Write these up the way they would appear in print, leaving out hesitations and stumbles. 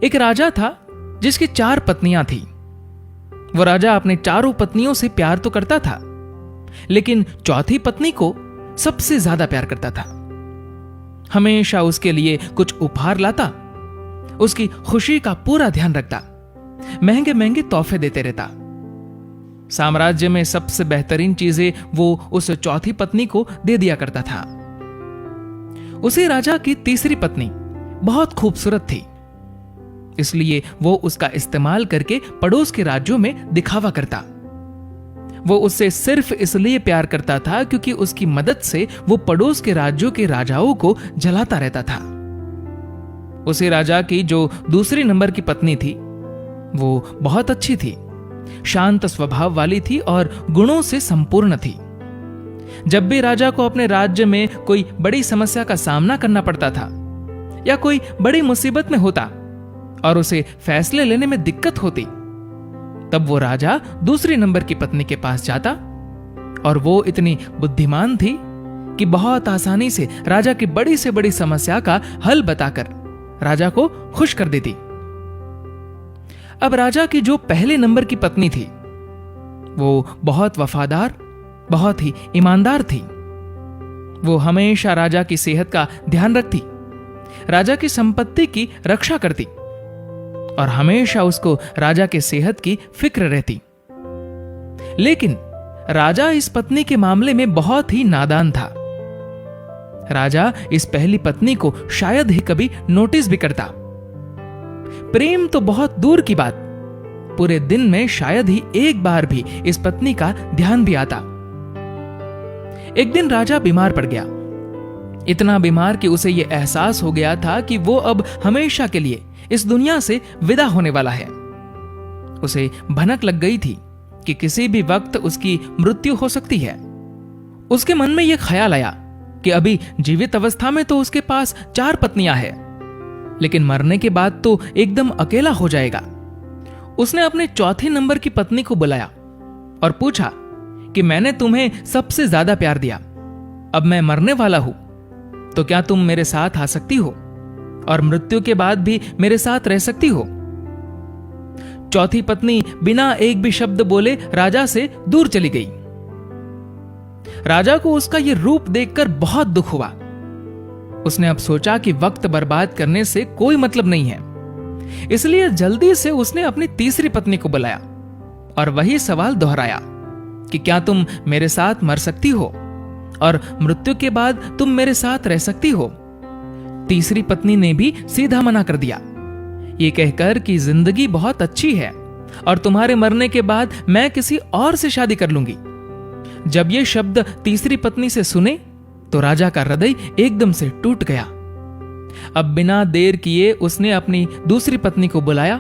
एक राजा था जिसकी 4 पत्नियां थी। वो राजा अपने चारों पत्नियों से प्यार तो करता था, लेकिन चौथी पत्नी को सबसे ज्यादा प्यार करता था। हमेशा उसके लिए कुछ उपहार लाता, उसकी खुशी का पूरा ध्यान रखता, महंगे महंगे तोहफे देते रहता। साम्राज्य में सबसे बेहतरीन चीजें वो उस चौथी पत्नी को दे दिया करता था। उसी राजा की तीसरी पत्नी बहुत खूबसूरत थी, इसलिए वो उसका इस्तेमाल करके पड़ोस के राज्यों में दिखावा करता। वो उससे सिर्फ इसलिए प्यार करता था क्योंकि उसकी मदद से वो पड़ोस के राज्यों के राजाओं को जलाता रहता था। उसी राजा की जो दूसरी नंबर की पत्नी थी, वो बहुत अच्छी थी, शांत स्वभाव वाली थी और गुणों से संपूर्ण थी। जब भी राजा को अपने राज्य में कोई बड़ी समस्या का सामना करना पड़ता था या कोई बड़ी मुसीबत में होता और उसे फैसले लेने में दिक्कत होती, तब वो राजा दूसरी नंबर की पत्नी के पास जाता और वो इतनी बुद्धिमान थी कि बहुत आसानी से राजा की बड़ी से बड़ी समस्या का हल बताकर राजा को खुश कर देती। अब राजा की जो पहले नंबर की पत्नी थी, वो बहुत वफादार, बहुत ही ईमानदार थी। वो हमेशा राजा की सेहत का ध्यान रखती, राजा की संपत्ति की रक्षा करती और हमेशा उसको राजा के सेहत की फिक्र रहती। लेकिन राजा इस पत्नी के मामले में बहुत ही नादान था। राजा इस पहली पत्नी को शायद ही कभी नोटिस भी करता। प्रेम तो बहुत दूर की बात, पूरे दिन में शायद ही एक बार भी इस पत्नी का ध्यान भी आता। एक दिन राजा बीमार पड़ गया, इतना बीमार कि उसे यह एहसास हो गया था कि वो अब हमेशा के लिए इस दुनिया से विदा होने वाला है। उसे भनक लग गई थी कि किसी भी वक्त उसकी मृत्यु हो सकती है। उसके मन में यह ख्याल आया कि अभी जीवित अवस्था में तो उसके पास 4 पत्नियां हैं, लेकिन मरने के बाद तो एकदम अकेला हो जाएगा। उसने अपने चौथे नंबर की पत्नी को बुलाया और पूछा कि मैंने तुम्हें सबसे ज्यादा प्यार दिया, अब मैं मरने वाला हूं, तो क्या तुम मेरे साथ आ सकती हो और मृत्यु के बाद भी मेरे साथ रह सकती हो? चौथी पत्नी बिना एक भी शब्द बोले राजा से दूर चली गई। राजा को उसका यह रूप देखकर बहुत दुख हुआ। उसने अब सोचा कि वक्त बर्बाद करने से कोई मतलब नहीं है, इसलिए जल्दी से उसने अपनी तीसरी पत्नी को बुलाया और वही सवाल दोहराया कि क्या तुम मेरे साथ मर सकती हो और मृत्यु के बाद तुम मेरे साथ रह सकती हो? तीसरी पत्नी ने भी सीधा मना कर दिया, ये कहकर कि जिंदगी बहुत अच्छी है और तुम्हारे मरने के बाद मैं किसी और से शादी कर लूंगी। जब ये शब्द तीसरी पत्नी से सुने तो राजा का हृदय एकदम से टूट गया। अब बिना देर किए उसने अपनी दूसरी पत्नी को बुलाया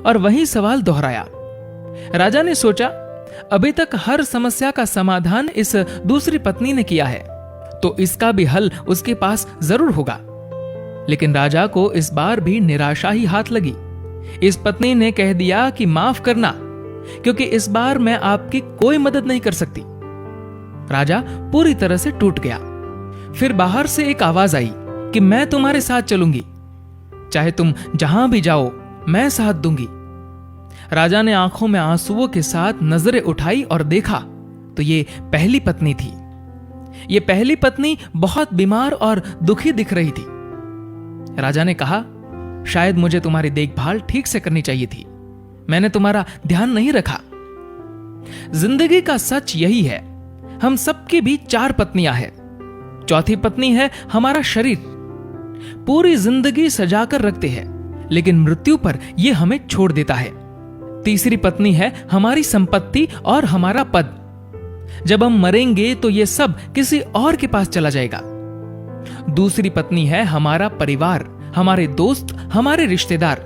और वही सवाल दोहराया। राजा ने सोचा, अभी तक हर समस्या का समाधान इस दूसरी पत्नी ने किया है, तो इसका भी हल उसके पास जरूर होगा। लेकिन राजा को इस बार भी निराशा ही हाथ लगी। इस पत्नी ने कह दिया कि माफ करना, क्योंकि इस बार मैं आपकी कोई मदद नहीं कर सकती। राजा पूरी तरह से टूट गया। फिर बाहर से एक आवाज आई कि मैं तुम्हारे साथ चलूंगी, चाहे तुम जहां भी जाओ मैं साथ दूंगी। राजा ने आंखों में आंसुओं के साथ नजरें उठाई और देखा तो ये पहली पत्नी थी। ये पहली पत्नी बहुत बीमार और दुखी दिख रही थी। राजा ने कहा, शायद मुझे तुम्हारी देखभाल ठीक से करनी चाहिए थी, मैंने तुम्हारा ध्यान नहीं रखा। जिंदगी का सच यही है, हम सबकी भी 4 पत्नियां हैं। चौथी पत्नी है हमारा शरीर। पूरी जिंदगी सजाकर रखते हैं, लेकिन मृत्यु पर यह हमें छोड़ देता है। तीसरी पत्नी है हमारी संपत्ति और हमारा पद। जब हम मरेंगे तो यह सब किसी और के पास चला जाएगा। दूसरी पत्नी है हमारा परिवार, हमारे दोस्त, हमारे रिश्तेदार।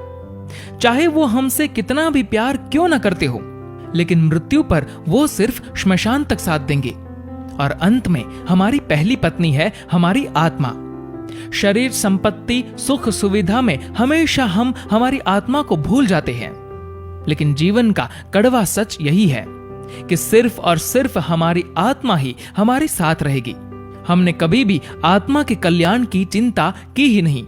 चाहे वो हमसे कितना भी प्यार क्यों ना करते हो, लेकिन मृत्यु पर वो सिर्फ श्मशान तक साथ देंगे। और अंत में हमारी पहली पत्नी है हमारी आत्मा। शरीर, संपत्ति, सुख सुविधा में हमेशा हम हमारी आत्मा को भूल जाते हैं, लेकिन जीवन का कड़वा सच यही है कि सिर्फ और सिर्फ हमारी आत्मा ही हमारे साथ रहेगी। हमने कभी भी आत्मा के कल्याण की चिंता की ही नहीं,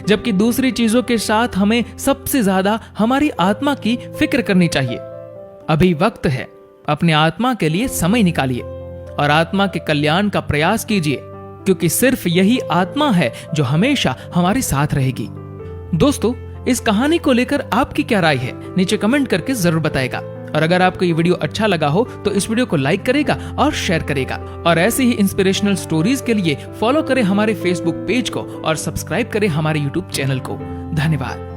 जबकि दूसरी चीजों के साथ हमें सबसे ज्यादा हमारी आत्मा की फिक्र करनी चाहिए। अभी वक्त है, अपने आत्मा के लिए समय निकालिए और आत्मा के कल्याण का प्रयास कीजिए, क्योंकि सिर्फ यही आत्मा है जो हमेशा हमारे साथ रहेगी। दोस्तों, इस कहानी को लेकर आपकी क्या राय है, नीचे कमेंट करके जरूर बताएगा। और अगर आपको ये वीडियो अच्छा लगा हो तो इस वीडियो को लाइक करेगा और शेयर करेगा। और ऐसे ही इंस्पिरेशनल स्टोरीज के लिए फॉलो करें हमारे फेसबुक पेज को और सब्सक्राइब करें हमारे यूट्यूब चैनल को। धन्यवाद।